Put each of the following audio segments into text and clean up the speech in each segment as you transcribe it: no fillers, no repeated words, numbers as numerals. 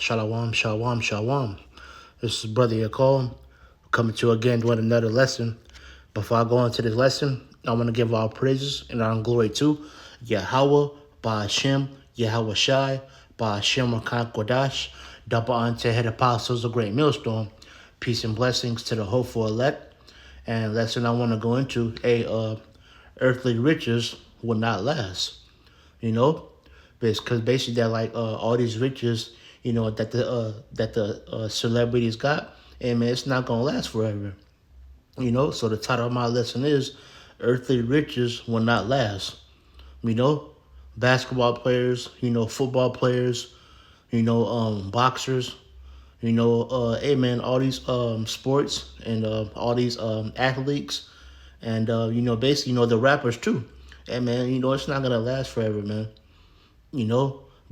Shalom, shalom, shalom. This is Brother Yakol coming to you again with another lesson. Before I go into this lesson, I want to give all praises and all glory to Yahweh, Ba'ashem, Yahweh Shai, Ba'ashem Rakan Kodash, double unto head apostles of Great Millstone. Peace and blessings to the hopeful elect. And lesson I want to go into, earthly riches will not last. You know, because basically that like all these riches, that the celebrities got, and man, it's not gonna last forever. So the title of my lesson is "Earthly Riches Will Not Last." You know, basketball players, football players, boxers, hey man, all these sports and all these athletes, and basically the rappers too. Hey man, it's not gonna last forever, man.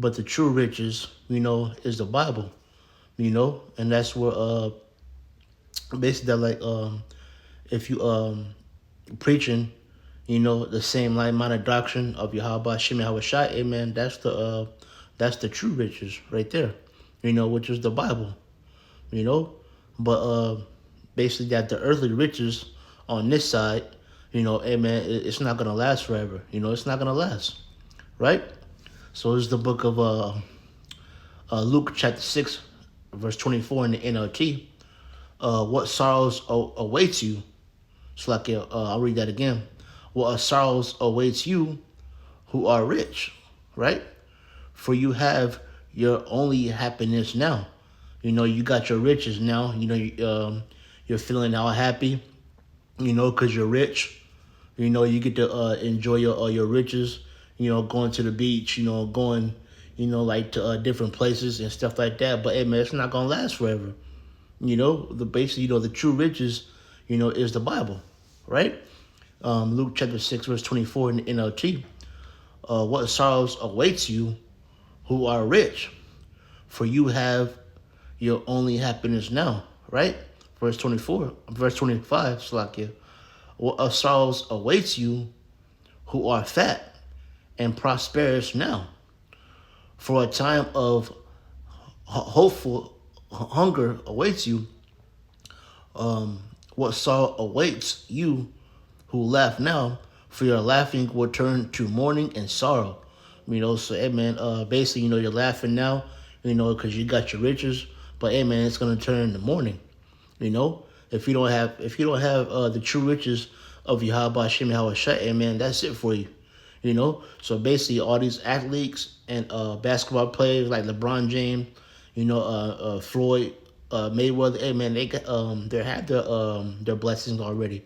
But the true riches, is the Bible, and that's where basically that like if you preaching, the same like amount of doctrine of Yahweh Shem Yahweh Shai, amen, that's the true riches right there, which is the Bible, you know. But basically that the earthly riches on this side, amen, it's not gonna last forever, it's not gonna last, right? So this is the book of Luke chapter 6, verse 24 in the NLT. What sorrows awaits you? So like I'll read that again. What sorrows awaits you who are rich, right? For you have your only happiness now. You got your riches now. You're feeling all happy, because you're rich. You get to enjoy your riches, going to the beach, going, like to different places and stuff like that. But hey, man, it's not going to last forever. The true riches, is the Bible, right? Luke chapter 6, verse 24 in the NLT. What sorrows awaits you who are rich, for you have your only happiness now, right? Verse 25, Slakia. What sorrows awaits you who are fat and prosperous now, for a time of hopeful hunger awaits you. What sorrow awaits you who laugh now, for your laughing will turn to mourning and sorrow. So hey man, basically, you're laughing now, because you got your riches, but hey man, it's gonna turn into mourning. If you don't have the true riches of Yahweh Shem Yahweh Shai, hey man, that's it for you. So basically all these athletes and basketball players like LeBron James, Floyd, Mayweather, hey man, they got they had their blessings already.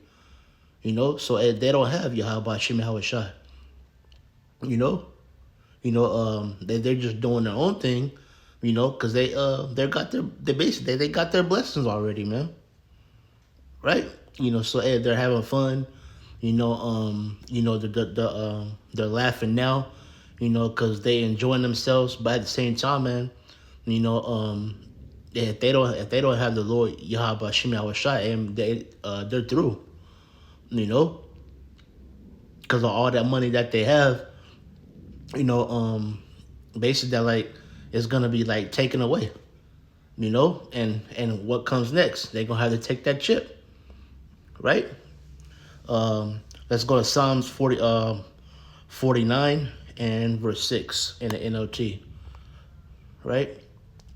So they don't have Yahweh Shem Yahweh Shai. They're just doing their own thing, because they got their blessings already, man. Right? So hey, they're having fun. They're laughing now, because they enjoying themselves. But at the same time, man, if they don't have the Lord Yahweh Shem Yahweh Shai, and they're through, because of all that money that they have, basically that like it's gonna be like taken away, and what comes next? They're gonna have to take that chip, right? Let's go to Psalms 49 and verse 6 in the NLT, right?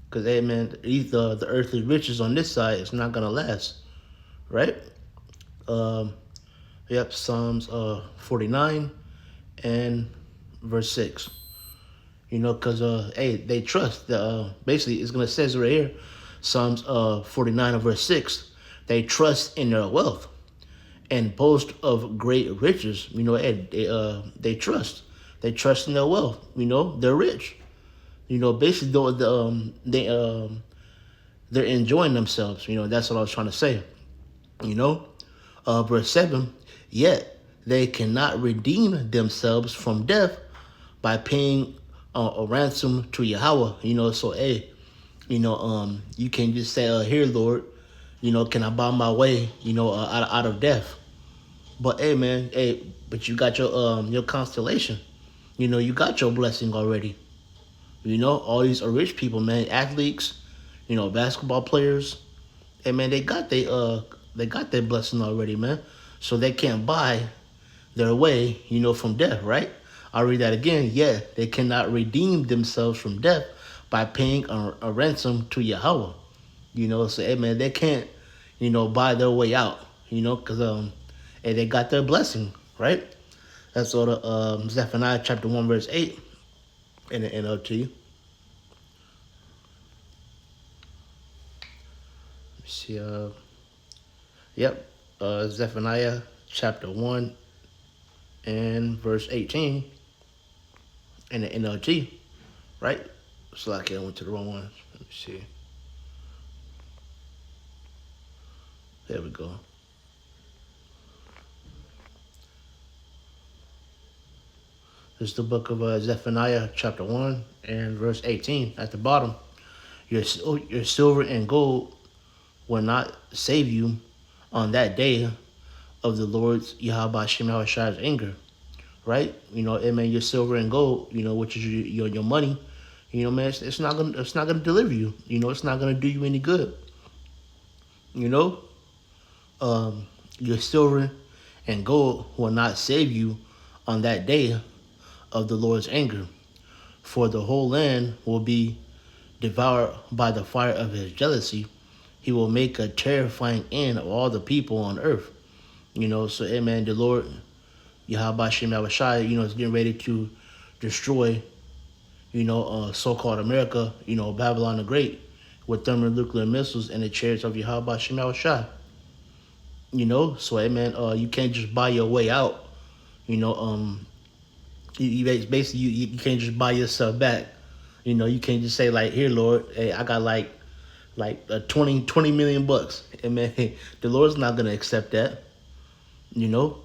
Because, hey, man, the earthly riches on this side is not going to last, right? Psalms 49 and verse 6. Because, hey, they trust. Basically, it's going to say right here, Psalms 49 and verse 6, they trust in their wealth and boast of great riches. They trust. They trust in their wealth. They're rich. Basically, they're enjoying themselves. That's what I was trying to say. Verse 7, yet they cannot redeem themselves from death by paying a ransom to Yahweh. So, hey, you can't just say, here, Lord, can I buy my way, out of death? But hey, man, but you got your constellation. You got your blessing already. You know, all these are rich people, man, athletes, you know, basketball players. And man, they got their blessing already, man. So they can't buy their way, you know, from death, right? I'll read that again. Yeah, they cannot redeem themselves from death by paying a ransom to Yahweh. You know, so hey man, they can't, you know, buy their way out. You know, because hey, they got their blessing, right? That's all the Zephaniah chapter 1 verse 8 in the NLT. See, yep, Zephaniah chapter 1 and verse 18 in the NLT, right? So I went to the wrong one. Let me see. There we go. This is the book of Zephaniah chapter 1 and verse 18 at the bottom. Your silver and gold will not save you on that day of the Lord's Yahweh Shem Shai's anger, right? You know, man, your silver and gold, you know, which is your money, you know, man, it's not gonna deliver you. You know, it's not gonna do you any good. You know, your silver and gold will not save you on that day of the Lord's anger, for the whole land will be devoured by the fire of his jealousy. He will make a terrifying end of all the people on earth. You know, so amen, the Lord Yahweh Shem Yahushai, you know, is getting ready to destroy, you know, so-called America, you know, Babylon the Great, with thermonuclear missiles and the chariots of Yahweh Shem Yahushai. You know, so amen, you can't just buy your way out. You know, basically you can't just buy yourself back. You know, you can't just say like, here, Lord, hey, I got like 20 million bucks. And man, the Lord's not gonna accept that. You know,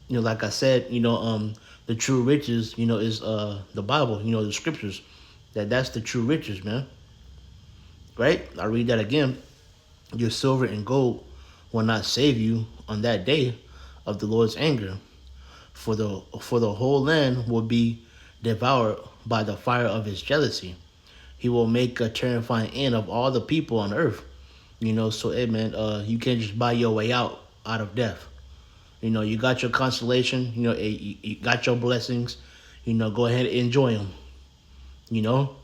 like I said, you know, the true riches, you know, is the Bible. You know, the scriptures. That's the true riches, man. Right? I read that again. Your silver and gold will not save you on that day of the Lord's anger, for the whole land will be devoured by the fire of his jealousy. He will make a terrifying end of all the people on earth. You know, so hey man, you can't just buy your way out of death. You know, you got your consolation. You know, you got your blessings. You know, go ahead and enjoy them. You know,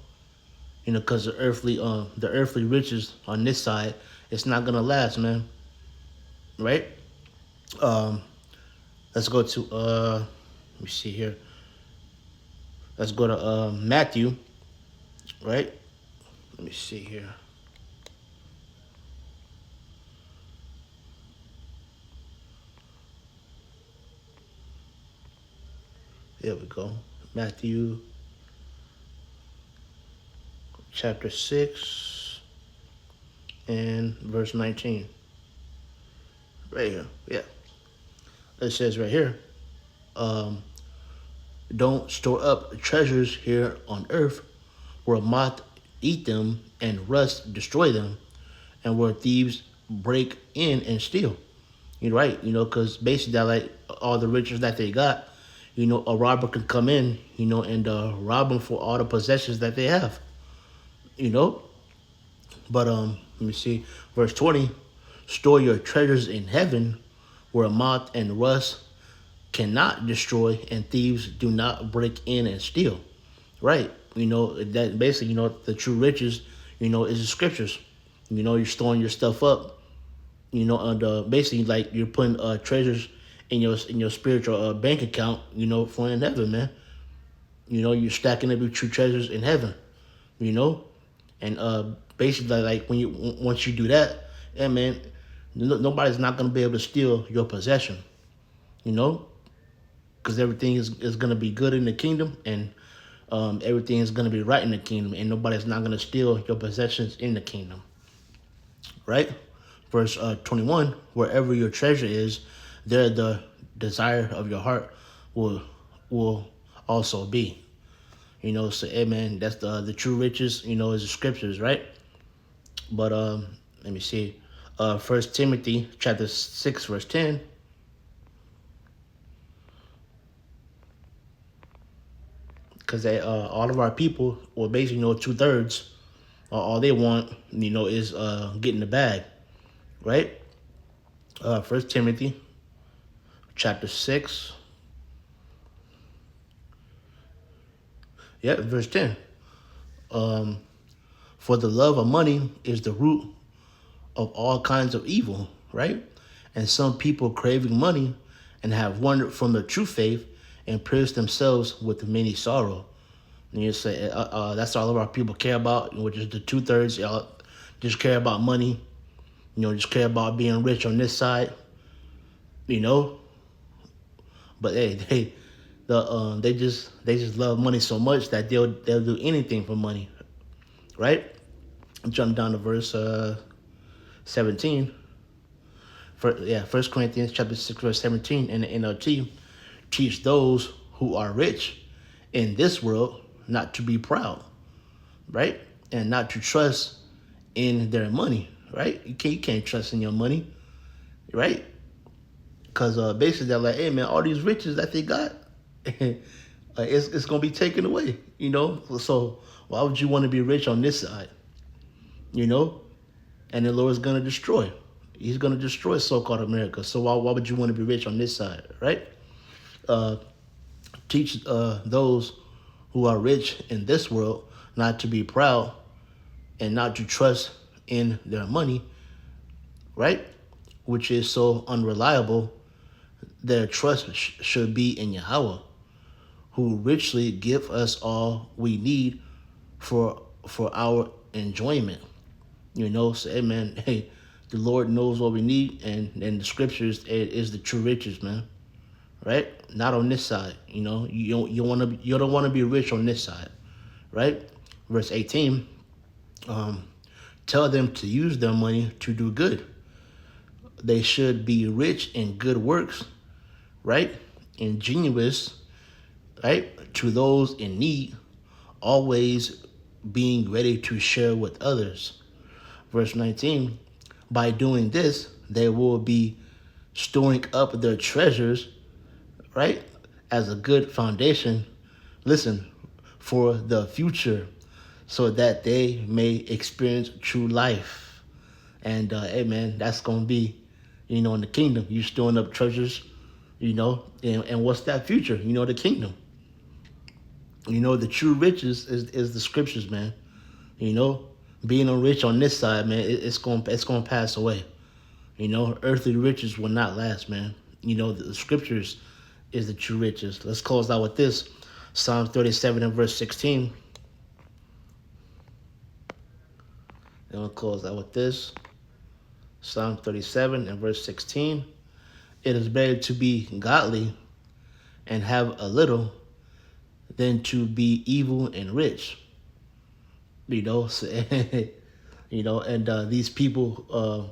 because the earthly riches on this side, it's not gonna last, man. Right? Um, let's go to let me see here. Let's go to Matthew. Right? Let me see here. There we go. Matthew chapter 6 and verse 19. Right here. Yeah. It says right here, don't store up treasures here on earth where moth eat them and rust destroy them, and where thieves break in and steal. You're right, because basically that like all the riches that they got, a robber can come in, and rob them for all the possessions that they have, you know. But let me see, verse 20: store your treasures in heaven, where moth and rust cannot destroy, and thieves do not break in and steal. Right? That basically, the true riches, is the scriptures. You're storing your stuff up, and basically like you're putting treasures in your spiritual bank account, for in heaven, man. You're stacking up your true treasures in heaven, and basically like once you do that, yeah, man, nobody's not gonna be able to steal your possession, because everything is gonna be good in the kingdom, and everything is gonna be right in the kingdom, and nobody's not gonna steal your possessions in the kingdom, right? Verse 21: wherever your treasure is, there the desire of your heart will also be. So amen. That's the true riches. Is the scriptures, right? But let me see. 1 Timothy chapter 6 verse 10. because they all of our people, or basically 2/3, all they want is getting the bag, right? First Timothy chapter 6, verse 10. For the love of money is the root of all kinds of evil, right? And some people craving money and have wandered from the true faith and pierced themselves with many sorrow. And you say, that's all of our people care about, which is the 2/3. Y'all just care about money, just care about being rich on this side, But hey, they just love money so much that they'll do anything for money, right? Jump down to verse 17. First Corinthians chapter 6 verse 17 in the NLT. Teach those who are rich in this world not to be proud, right? And not to trust in their money, right? You can't trust in your money, right? Because basically they're like, hey man, all these riches that they got, it's gonna be taken away, So why would you want to be rich on this side, And the Lord's gonna destroy. He's gonna destroy so-called America. So why would you want to be rich on this side, right? Teach those who are rich in this world not to be proud and not to trust in their money, right? Which is so unreliable. Their trust should be in Yahweh, who richly give us all we need for our enjoyment. So, hey, the Lord knows what we need, and the scriptures is the true riches, man. Right? Not on this side. You don't want to be rich on this side, right? Verse 18. Tell them to use their money to do good. They should be rich in good works, right? Ingenuous, right? To those in need, always being ready to share with others. Verse 19. By doing this, they will be storing up their treasures, right, as a good foundation, listen, for the future, so that they may experience true life. And, hey, man, that's going to be, in the kingdom. You storing up treasures, and what's that future? The kingdom. The true riches is the scriptures, man. Being rich on this side, man, it's going to pass away. Earthly riches will not last, man. The scriptures is the true riches. Let's close out with this. Psalm 37 and verse 16. And we'll close out with this. Psalm 37 and verse 16. It is better to be godly and have a little than to be evil and rich. So, and these people,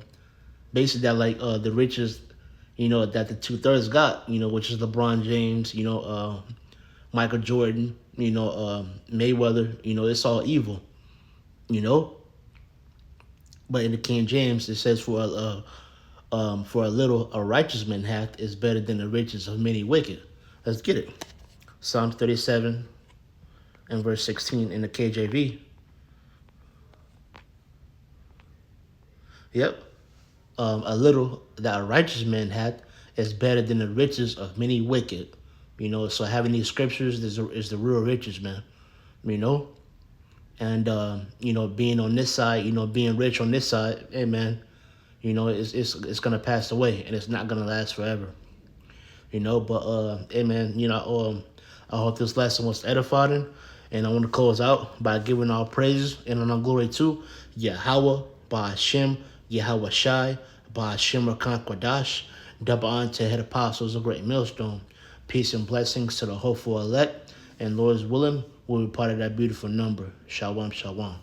basically that like the riches, that the 2/3 got, which is LeBron James, Michael Jordan, Mayweather, it's all evil, But in the King James, it says for a little a righteous man hath is better than the riches of many wicked. Let's get it. Psalm 37 and verse 16 in the KJV. Yep. A little that a righteous man hath is better than the riches of many wicked. So having these scriptures is the real riches, man. And being on this side, being rich on this side, hey man, it's gonna pass away and it's not gonna last forever. But hey man, I hope this lesson was edifying, and I want to close out by giving all praises and all glory to Yahweh, Ba'ashem, Yahweh Shai, Ba'ashem Rakan Kwadash, double honor to head apostles of Great Millstone. Peace and blessings to the hopeful elect, and Lord's willing, we'll be part of that beautiful number. Shalom, shalom.